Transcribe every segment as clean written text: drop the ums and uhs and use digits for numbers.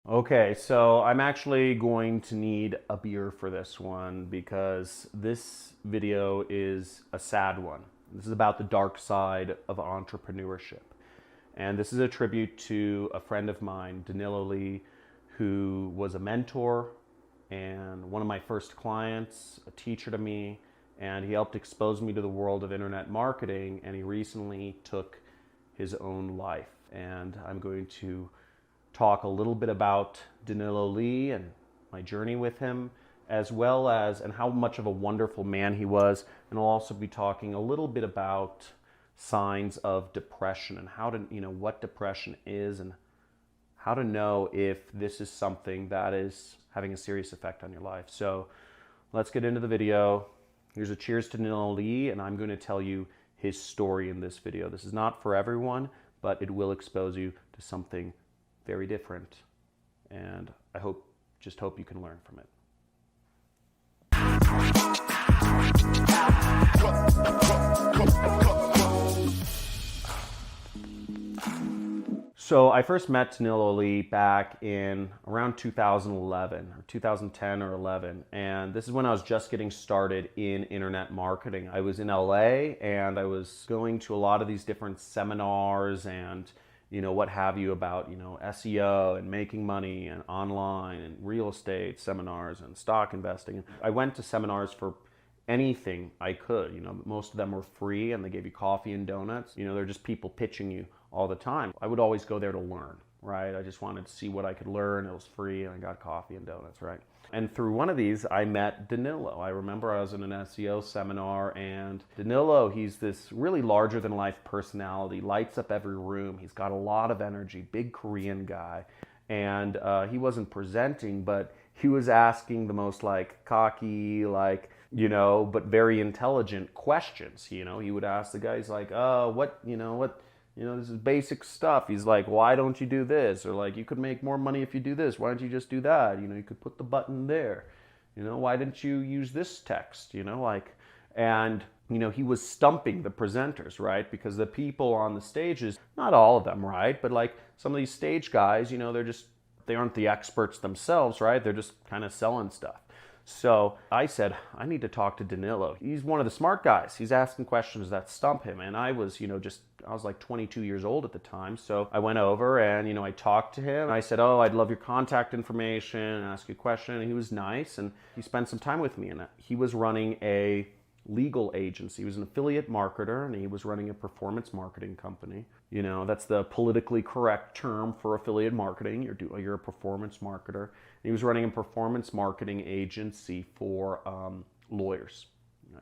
Okay, so I'm actually going to need a beer for this one because this video is a sad one. This is about the dark side of entrepreneurship. And this is a tribute to a friend of mine, Danilo, who was a mentor and one of my first clients, a teacher to me, and he helped expose me to the world of internet marketing, and he recently took his own life. And I'm going to talk a little bit about Danilo Lee and my journey with him, as well as and how much of a wonderful man he was. And I'll also be talking a little bit about signs of depression and how to, what depression is and how to know if this is something that is having a serious effect on your life. So let's get into the video. Here's a cheers to Danilo Lee, and I'm going to tell you his story in this video. This is not for everyone, but it will expose you to something very different, and I just hope you can learn from it. So I first met Danilo Lee back in around 2011 or 2010 or 11, and this is when I was just getting started in internet marketing. I was in LA and I was going to a lot of these different seminars and what have you about, SEO and making money and online and real estate seminars and stock investing. I went to seminars for anything I could. Most of them were free and they gave you coffee and donuts. They're just people pitching you all the time. I would always go there to learn, right? I just wanted to see what I could learn. It was free and I got coffee and donuts, right? And through one of these, I met Danilo. I remember I was in an SEO seminar, and Danilo, he's this really larger than life personality, lights up every room. He's got a lot of energy, big Korean guy. And he wasn't presenting, but he was asking the most cocky, but very intelligent questions. He would ask the guys this is basic stuff. He's like, why don't you do this? Or you could make more money if you do this. Why don't you just do that? You could put the button there. Why didn't you use this text? And he was stumping the presenters, right? Because the people on the stages, not all of them, right? But some of these stage guys, they aren't the experts themselves, right? They're just kind of selling stuff. So I said, I need to talk to Danilo. He's one of the smart guys. He's asking questions that stump him. And I was, I was 22 years old at the time. So I went over and, I talked to him. I said, oh, I'd love your contact information and ask you a question. And he was nice. And he spent some time with me. And he was running a legal agency. He was an affiliate marketer, and he was running a performance marketing company. That's the politically correct term for affiliate marketing. You're a performance marketer. And he was running a performance marketing agency for lawyers.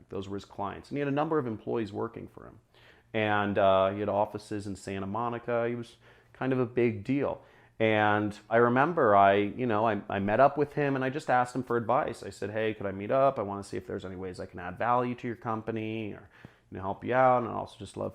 Those were his clients. And he had a number of employees working for him. And he had offices in Santa Monica. He was kind of a big deal. And I remember I met up with him and I just asked him for advice. I said, hey, could I meet up? I want to see if there's any ways I can add value to your company or help you out. And I also just love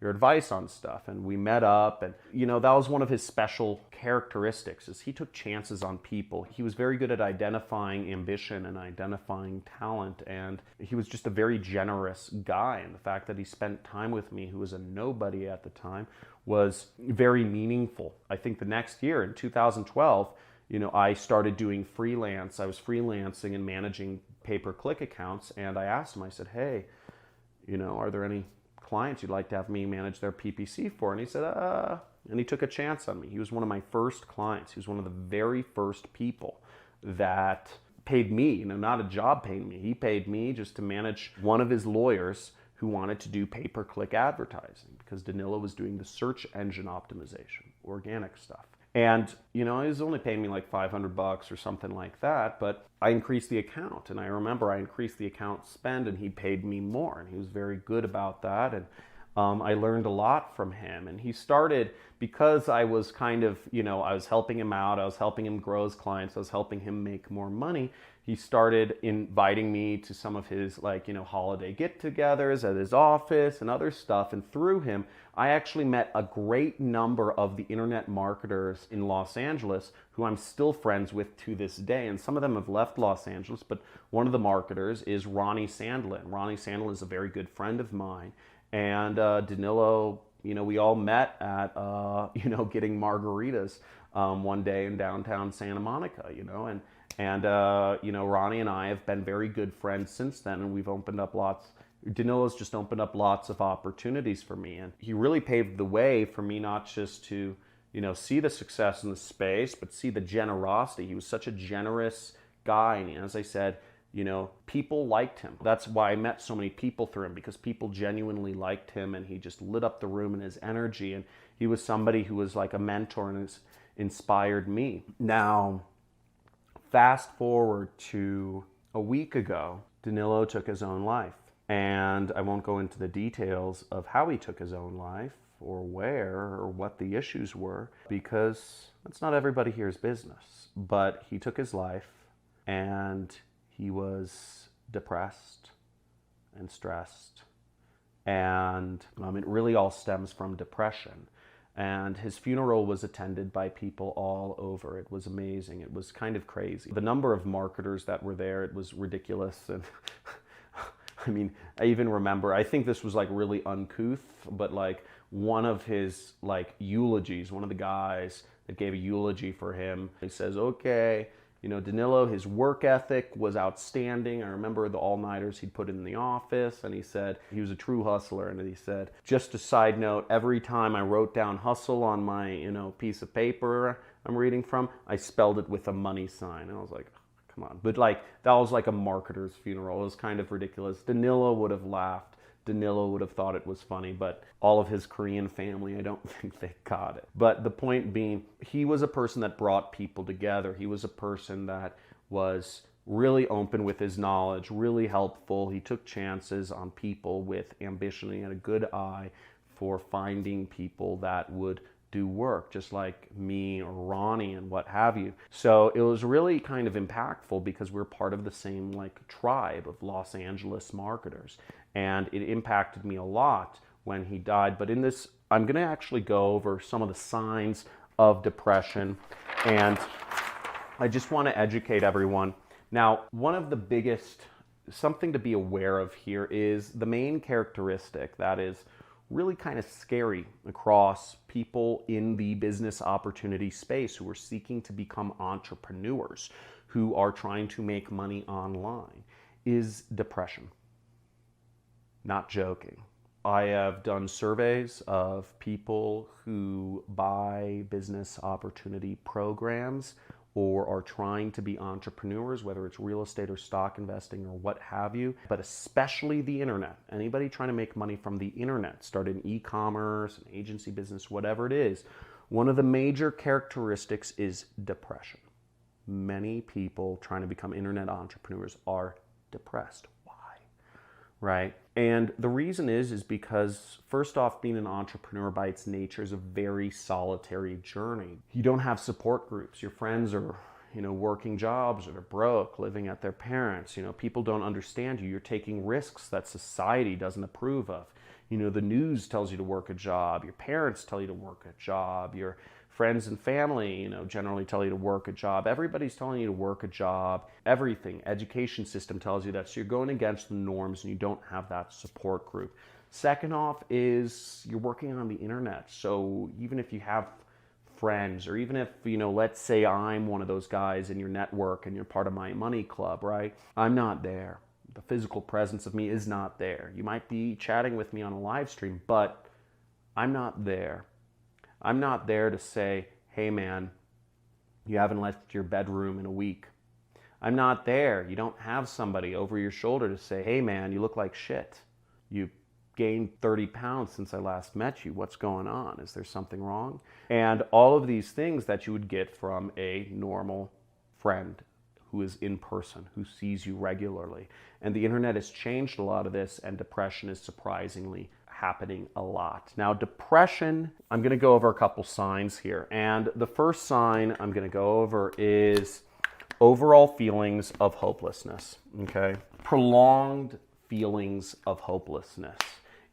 your advice on stuff. And we met up, and that was one of his special characteristics, is he took chances on people. He was very good at identifying ambition and identifying talent, and he was just a very generous guy. And the fact that he spent time with me, who was a nobody at the time, was very meaningful. I think the next year, in 2012, I started doing freelance. I was freelancing and managing pay-per-click accounts, and I asked him, I said, hey, are there any clients you'd like to have me manage their PPC for? And he said, and he took a chance on me. He was one of my first clients. He was one of the very first people that paid me, not a job paying me. He paid me just to manage one of his lawyers who wanted to do pay-per-click advertising, because Danilo was doing the search engine optimization, organic stuff. And, he was only paying me $500 or something like that, but I increased the account. And I remember I increased the account spend and he paid me more. And he was very good about that. And I learned a lot from him. And he started, because I was kind of, I was helping him out, I was helping him grow his clients, I was helping him make more money. He started inviting me to some of his holiday get-togethers at his office and other stuff. And through him, I actually met a great number of the internet marketers in Los Angeles who I'm still friends with to this day. And some of them have left Los Angeles, but one of the marketers is Ronnie Sandlin. Ronnie Sandlin is a very good friend of mine. And Danilo we all met at, getting margaritas one day in downtown Santa Monica, and Ronnie and I have been very good friends since then, and we've opened up Danilo's just opened up lots of opportunities for me, and he really paved the way for me not just to, see the success in the space, but see the generosity. He was such a generous guy, and as I said, people liked him. That's why I met so many people through him, because people genuinely liked him, and he just lit up the room in his energy, and he was somebody who was like a mentor and has inspired me. Now, fast forward to a week ago, Danilo took his own life. And I won't go into the details of how he took his own life or where or what the issues were, because that's not everybody here's business. But he took his life, and he was depressed and stressed. And it really all stems from depression. And his funeral was attended by people all over. It was amazing. It was kind of crazy. The number of marketers that were there, it was ridiculous. And I even remember, I think this was like really uncouth, but like one of his like eulogies, one of the guys that gave a eulogy for him, he says, okay, Danilo, his work ethic was outstanding. I remember the all-nighters he'd put in the office, and he said he was a true hustler. And he said, just a side note, every time I wrote down hustle on my, piece of paper I'm reading from, I spelled it with a money sign. And I was like, come on. But like, that was like a marketer's funeral. It was kind of ridiculous. Danilo would have laughed. Danilo would have thought it was funny, but all of his Korean family, I don't think they got it. But the point being, he was a person that brought people together. He was a person that was really open with his knowledge, really helpful. He took chances on people with ambition. He had a good eye for finding people that would do work, just like me or Ronnie and what have you. So it was really kind of impactful because we're part of the same like tribe of Los Angeles marketers. And it impacted me a lot when he died. But in this, I'm going to actually go over some of the signs of depression. And I just want to educate everyone. Now, one of the biggest, something to be aware of here is the main characteristic that is really kind of scary across people in the business opportunity space who are seeking to become entrepreneurs, who are trying to make money online, is depression. Not joking. I have done surveys of people who buy business opportunity programs or are trying to be entrepreneurs, whether it's real estate or stock investing or what have you, but especially the internet. Anybody trying to make money from the internet, start an e-commerce, an agency business, whatever it is, one of the major characteristics is depression. Many people trying to become internet entrepreneurs are depressed. Why? Right? And the reason is because, first off, being an entrepreneur by its nature is a very solitary journey. You don't have support groups. Your friends are, working jobs or they're broke, living at their parents. People don't understand you. You're taking risks that society doesn't approve of. The news tells you to work a job. Your parents tell you to work a job. Your friends and family, generally tell you to work a job. Everybody's telling you to work a job. Everything, education system tells you that. So you're going against the norms and you don't have that support group. Second off is you're working on the internet. So even if you have friends, or even if, let's say I'm one of those guys in your network and you're part of my money club, right? I'm not there. The physical presence of me is not there. You might be chatting with me on a live stream, but I'm not there. I'm not there to say, hey man, you haven't left your bedroom in a week. I'm not there. You don't have somebody over your shoulder to say, hey man, you look like shit. You gained 30 pounds since I last met you. What's going on? Is there something wrong? And all of these things that you would get from a normal friend who is in person, who sees you regularly. And the internet has changed a lot of this, and depression is surprisingly happening a lot. Now, depression, I'm going to go over a couple signs here. And the first sign I'm going to go over is overall feelings of hopelessness, okay? Prolonged feelings of hopelessness.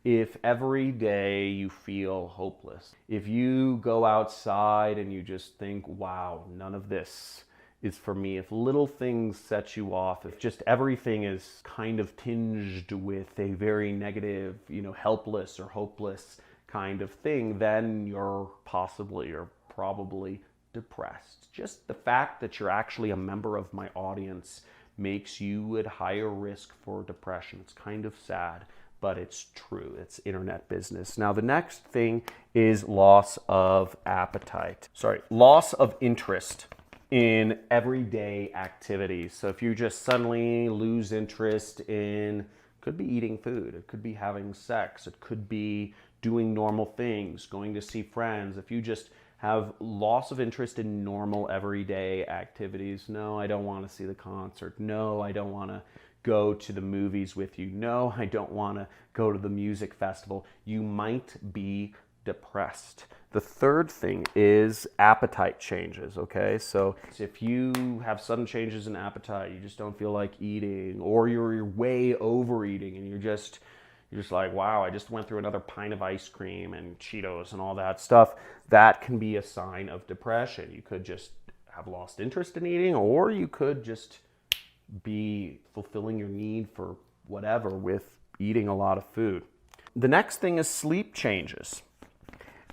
If every day you feel hopeless, if you go outside and you just think, wow, none of this is for me, if little things set you off, if just everything is kind of tinged with a very negative, helpless or hopeless kind of thing, then you're possibly or probably depressed. Just the fact that you're actually a member of my audience makes you at higher risk for depression. It's kind of sad, but it's true. It's internet business. Now, the next thing is loss of appetite. Loss of interest in everyday activities. So if you just suddenly lose interest in, could be eating food, it could be having sex, it could be doing normal things, going to see friends. If you just have loss of interest in normal everyday activities, no, I don't want to see the concert. No, I don't want to go to the movies with you. No, I don't want to go to the music festival. You might be depressed. The third thing is appetite changes, okay? So if you have sudden changes in appetite, you just don't feel like eating, or you're way overeating and you're just like, wow, I just went through another pint of ice cream and Cheetos and all that stuff, that can be a sign of depression. You could just have lost interest in eating, or you could just be fulfilling your need for whatever with eating a lot of food. The next thing is sleep changes.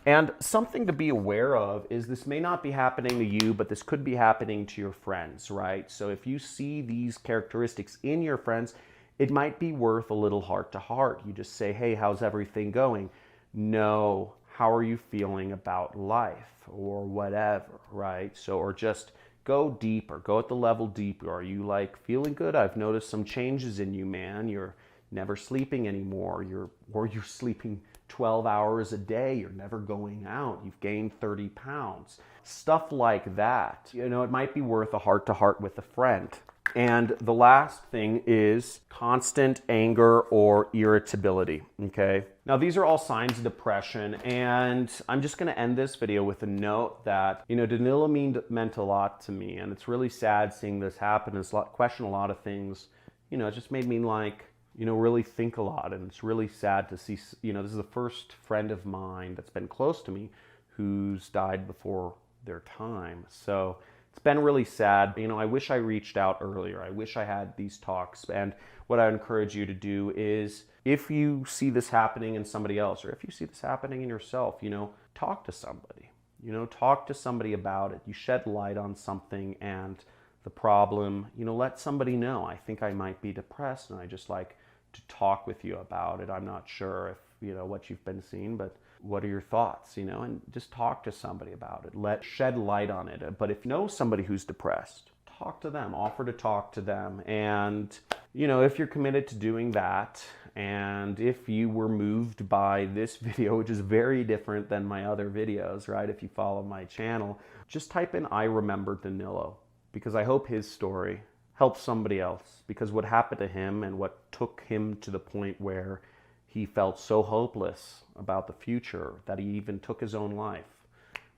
And something to be aware of is this may not be happening to you, but this could be happening to your friends, right? So if you see these characteristics in your friends, it might be worth a little heart to heart. You just say, hey, how's everything going? No, how are you feeling about life or whatever, right? So, or just go deeper, go at the level deeper. Are you like feeling good? I've noticed some changes in you, man. You're never sleeping anymore. You're sleeping 12 hours a day. You're never going out. You've gained 30 pounds. Stuff like that. You know, it might be worth a heart to heart with a friend. And the last thing is constant anger or irritability, okay? Now, these are all signs of depression, and I'm just gonna end this video with a note that, you know, Danilo meant a lot to me, and it's really sad seeing this happen and question a lot of things. You know, it just made me like, you know, really think a lot, and it's really sad to see, you know, this is the first friend of mine that's been close to me who's died before their time. So it's been really sad. You know, I wish I reached out earlier. I wish I had these talks. And what I encourage you to do is, if you see this happening in somebody else, or if you see this happening in yourself, you know, talk to somebody. You know, talk to somebody about it. You shed light on something and the problem, you know, let somebody know. I think I might be depressed and I just like to talk with you about it. I'm not sure if, you know, what you've been seeing, but what are your thoughts, you know, and just talk to somebody about it. Shed light on it. But if you know somebody who's depressed, talk to them, offer to talk to them. And, you know, if you're committed to doing that, and if you were moved by this video, which is very different than my other videos, right? If you follow my channel, just type in, I remember Danilo, because I hope his story helps somebody else, because what happened to him and what took him to the point where he felt so hopeless about the future that he even took his own life.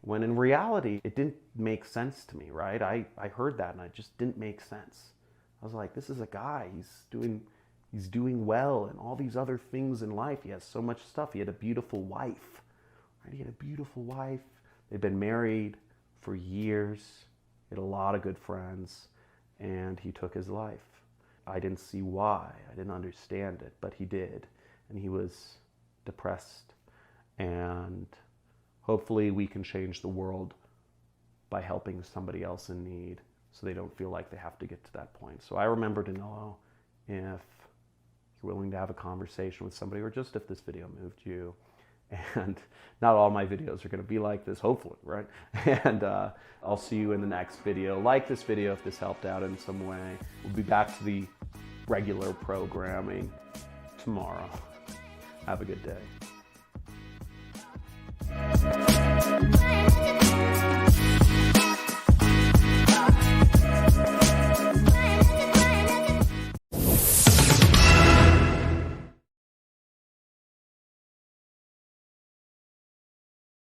When in reality, it didn't make sense to me, right? I heard that and it just didn't make sense. I was like, this is a guy, he's doing well and all these other things in life. He has so much stuff. He had a beautiful wife, right? He had a beautiful wife. They'd been married for years. He had a lot of good friends, and he took his life. I didn't see why. I didn't understand it, but he did. And he was depressed. And hopefully we can change the world by helping somebody else in need so they don't feel like they have to get to that point. So I remember Danilo. If you're willing to have a conversation with somebody, or just if this video moved you, and not all my videos are going to be like this, hopefully, right? And I'll see you in the next video. Like this video if this helped out in some way. We'll be back to the regular programming tomorrow. Have a good day.